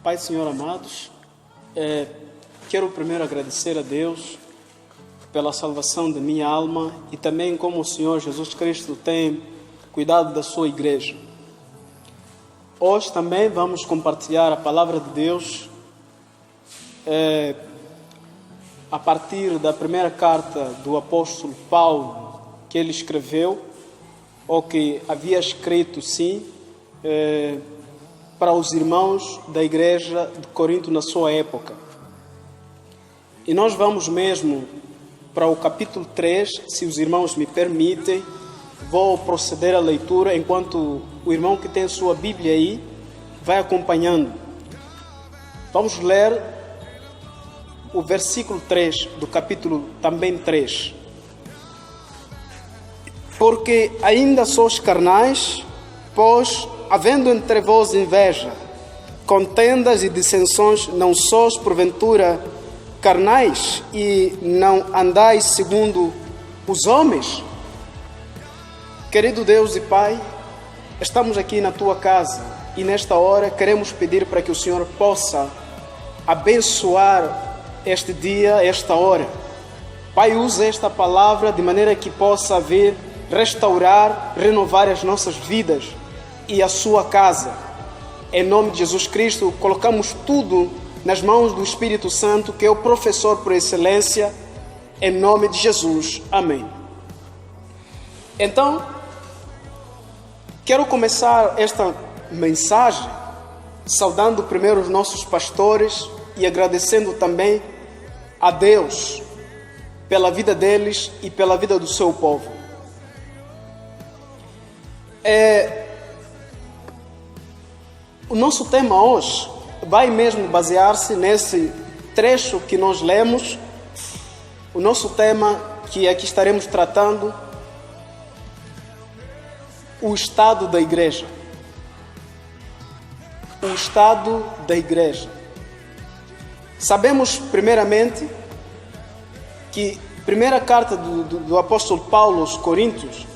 Pai, Senhor amados, quero primeiro agradecer a Deus pela salvação de minha alma e também como o Senhor Jesus Cristo tem cuidado da sua igreja. Hoje também vamos compartilhar a palavra de Deus a partir da primeira carta do apóstolo Paulo que ele escreveu, ou que havia escrito, sim, para os irmãos da igreja de Corinto na sua época. E nós vamos mesmo para o capítulo 3, se os irmãos me permitem. Vou proceder à leitura enquanto o irmão que tem sua Bíblia aí vai acompanhando. Vamos ler o versículo 3 do capítulo também 3. Porque ainda sois carnais, pois, havendo entre vós inveja, contendas e dissensões, não sois porventura carnais e não andais segundo os homens? Querido Deus e Pai, estamos aqui na Tua casa e nesta hora queremos pedir para que o Senhor possa abençoar este dia, esta hora. Pai, usa esta palavra de maneira que possa vir restaurar, renovar as nossas vidas e a sua casa. Em nome de Jesus Cristo, colocamos tudo nas mãos do Espírito Santo, que é o professor por excelência, em nome de Jesus. Amém. Então, quero começar esta mensagem saudando primeiro os nossos pastores e agradecendo também a Deus pela vida deles e pela vida do seu povo. O nosso tema hoje vai mesmo basear-se nesse trecho que nós lemos. O nosso tema que aqui estaremos tratando, o estado da igreja. O estado da igreja. Sabemos primeiramente que a primeira carta do apóstolo Paulo aos Coríntios,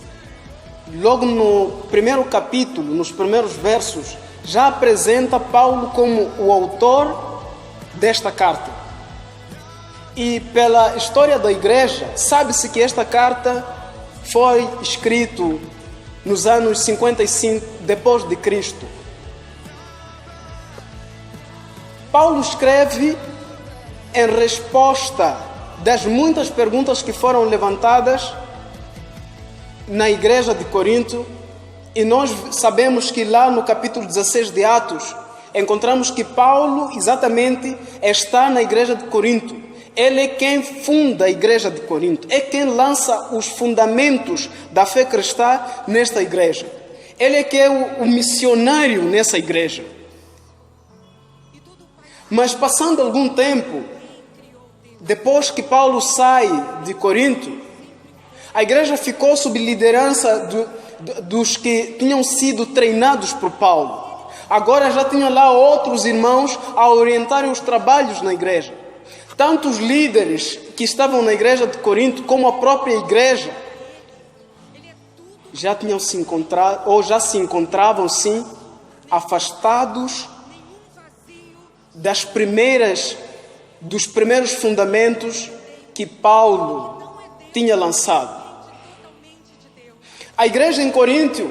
logo no primeiro capítulo, nos primeiros versos, já apresenta Paulo como o autor desta carta. E pela história da igreja, sabe-se que esta carta foi escrita nos anos 55 depois de Cristo. Paulo escreve em resposta das muitas perguntas que foram levantadas na igreja de Corinto. E nós sabemos que lá no capítulo 16 de Atos, encontramos que Paulo exatamente está na igreja de Corinto. Ele é quem funda a igreja de Corinto. É quem lança os fundamentos da fé cristã nesta igreja. Ele é que é o missionário nessa igreja. Mas passando algum tempo, depois que Paulo sai de Corinto, a igreja ficou sob liderança dos que tinham sido treinados por Paulo. Agora já tinham lá outros irmãos a orientarem os trabalhos na igreja. Tanto os líderes que estavam na igreja de Corinto, como a própria igreja, já tinham se encontrado, ou já se encontravam, sim, afastados dos primeiros fundamentos que Paulo tinha lançado. A igreja em Corinto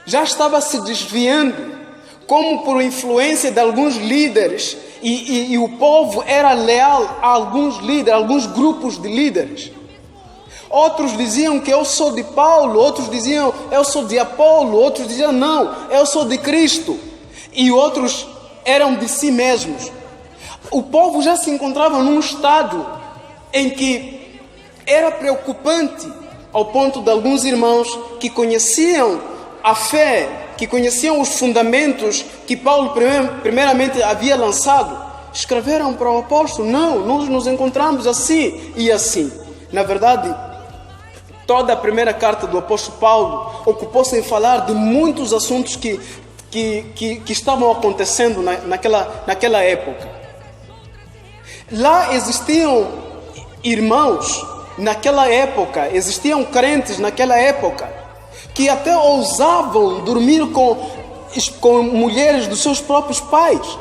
já estava se desviando, como por influência de alguns líderes, e o povo era leal a alguns líderes, a alguns grupos de líderes. Outros diziam que eu sou de Paulo, outros diziam eu sou de Apolo, outros diziam não, eu sou de Cristo, e outros eram de si mesmos. O povo já se encontrava num estado em que era preocupante, ao ponto de alguns irmãos que conheciam a fé, que conheciam os fundamentos que Paulo primeiramente havia lançado, escreveram para o apóstolo: não, nós nos encontramos assim e assim. Na verdade, toda a primeira carta do apóstolo Paulo ocupou-se em falar de muitos assuntos que estavam acontecendo naquela época. Lá existiam irmãos naquela época, existiam crentes naquela época que até ousavam dormir com mulheres dos seus próprios pais.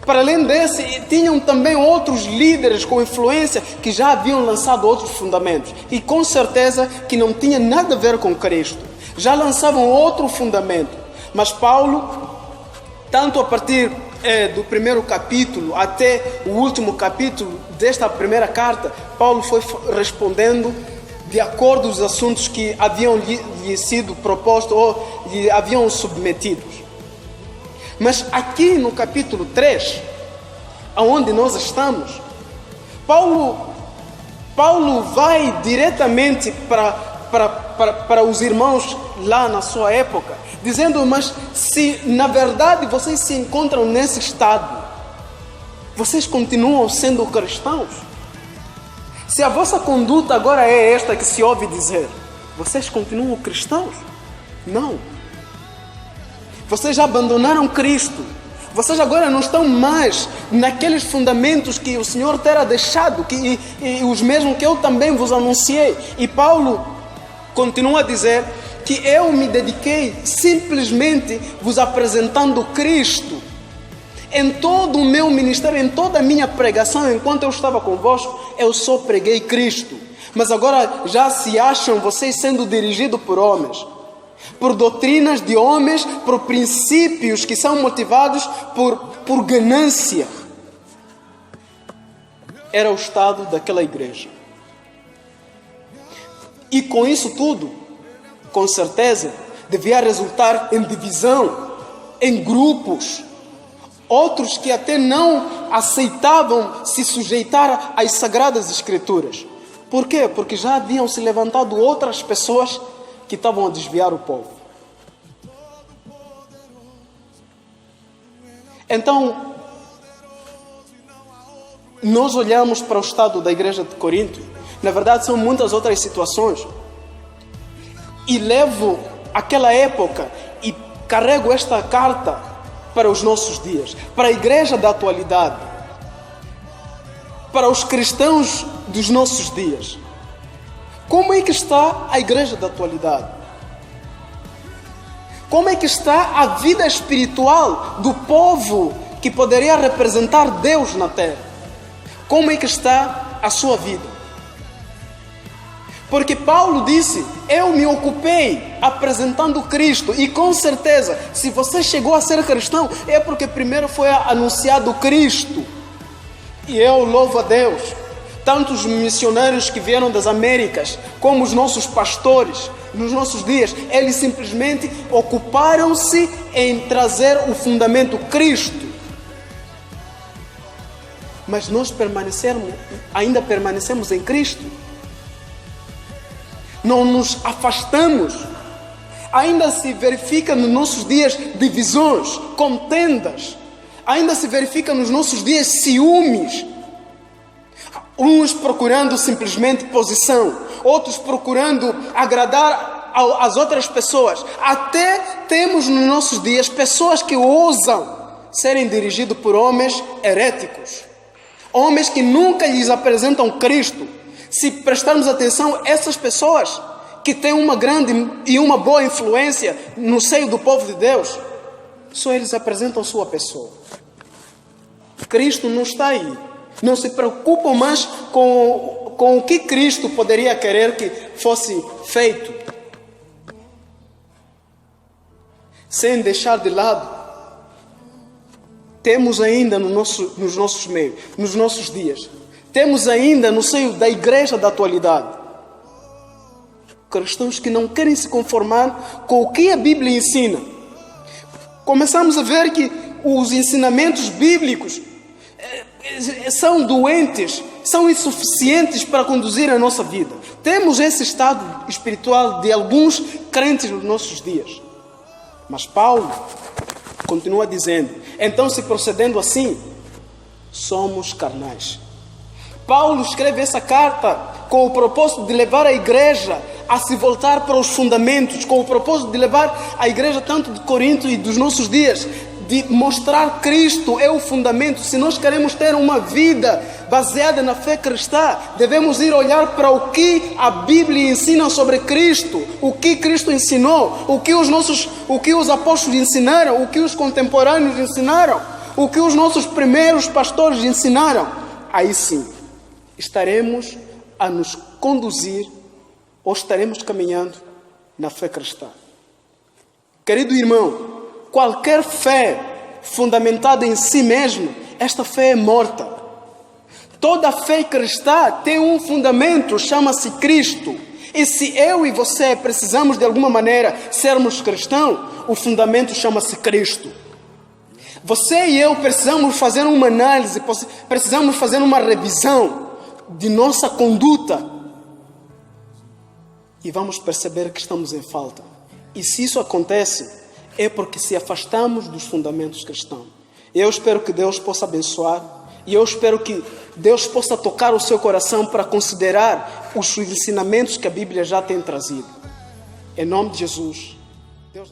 Para além desse, tinham também outros líderes com influência que já haviam lançado outros fundamentos. E com certeza que não tinha nada a ver com Cristo. Já lançavam outro fundamento. Mas Paulo, tanto a partir do primeiro capítulo até o último capítulo desta primeira carta, Paulo foi respondendo de acordo com os assuntos que haviam lhe sido propostos ou lhe haviam submetidos. Mas aqui no capítulo 3, aonde nós estamos, Paulo vai diretamente para os irmãos lá na sua época, dizendo: mas se na verdade vocês se encontram nesse estado, vocês continuam sendo cristãos? Se a vossa conduta agora é esta que se ouve dizer, vocês continuam cristãos? Não. Vocês já abandonaram Cristo. Vocês agora não estão mais naqueles fundamentos que o Senhor terá deixado, e os mesmos que eu também vos anunciei. E Paulo continua a dizer que eu me dediquei simplesmente vos apresentando Cristo. Em todo o meu ministério, em toda a minha pregação, enquanto eu estava convosco, eu só preguei Cristo. Mas agora já se acham vocês sendo dirigidos por homens, por doutrinas de homens, por princípios que são motivados por ganância. Era o estado daquela igreja. E com isso tudo, com certeza, devia resultar em divisão, em grupos. Outros que até não aceitavam se sujeitar às Sagradas Escrituras. Por quê? Porque já haviam se levantado outras pessoas que estavam a desviar o povo. Então, nós olhamos para o estado da igreja de Corinto. Na verdade, são muitas outras situações. E levo aquela época e carrego esta carta para os nossos dias, para a igreja da atualidade, para os cristãos dos nossos dias. Como é que está a igreja da atualidade? Como é que está a vida espiritual do povo que poderia representar Deus na terra? Como é que está a sua vida? Porque Paulo disse: eu me ocupei apresentando Cristo. E com certeza, se você chegou a ser cristão, é porque primeiro foi anunciado Cristo. E eu louvo a Deus. Tanto os missionários que vieram das Américas, como os nossos pastores, nos nossos dias, eles simplesmente ocuparam-se em trazer o fundamento Cristo. Mas nós ainda permanecemos em Cristo. Não nos afastamos. Ainda se verifica nos nossos dias divisões, contendas. Ainda se verifica nos nossos dias ciúmes. Uns procurando simplesmente posição, outros procurando agradar às outras pessoas. Até temos nos nossos dias pessoas que ousam serem dirigidos por homens heréticos. Homens que nunca lhes apresentam Cristo. Se prestarmos atenção, essas pessoas que têm uma grande e uma boa influência no seio do povo de Deus, só eles apresentam sua pessoa. Cristo não está aí. Não se preocupam mais com o que Cristo poderia querer que fosse feito. Sem deixar de lado, temos ainda nos nossos meios, nos nossos dias, temos ainda no seio da igreja da atualidade, cristãos que não querem se conformar com o que a Bíblia ensina. Começamos a ver que os ensinamentos bíblicos são doentes, são insuficientes para conduzir a nossa vida. Temos esse estado espiritual de alguns crentes nos nossos dias. Mas Paulo continua dizendo: então, se procedendo assim, somos carnais. Paulo escreve essa carta com o propósito de levar a igreja a se voltar para os fundamentos, com o propósito de levar a igreja tanto de Corinto e dos nossos dias, de mostrar Cristo é o fundamento. Se nós queremos ter uma vida baseada na fé cristã, devemos ir olhar para o que a Bíblia ensina sobre Cristo, o que Cristo ensinou, o que os apóstolos ensinaram, o que os contemporâneos ensinaram, o que os nossos primeiros pastores ensinaram, aí sim, estaremos a nos conduzir ou estaremos caminhando na fé cristã. Querido irmão, qualquer fé fundamentada em si mesma, esta fé é morta. Toda fé cristã tem um fundamento, chama-se Cristo. E se eu e você precisamos de alguma maneira sermos cristãos, o fundamento chama-se Cristo. Você e eu precisamos fazer uma análise, precisamos fazer uma revisão de nossa conduta. E vamos perceber que estamos em falta. E se isso acontece, é porque se afastamos dos fundamentos cristãos. Eu espero que Deus possa abençoar. E eu espero que Deus possa tocar o seu coração para considerar os ensinamentos que a Bíblia já tem trazido. Em nome de Jesus. Deus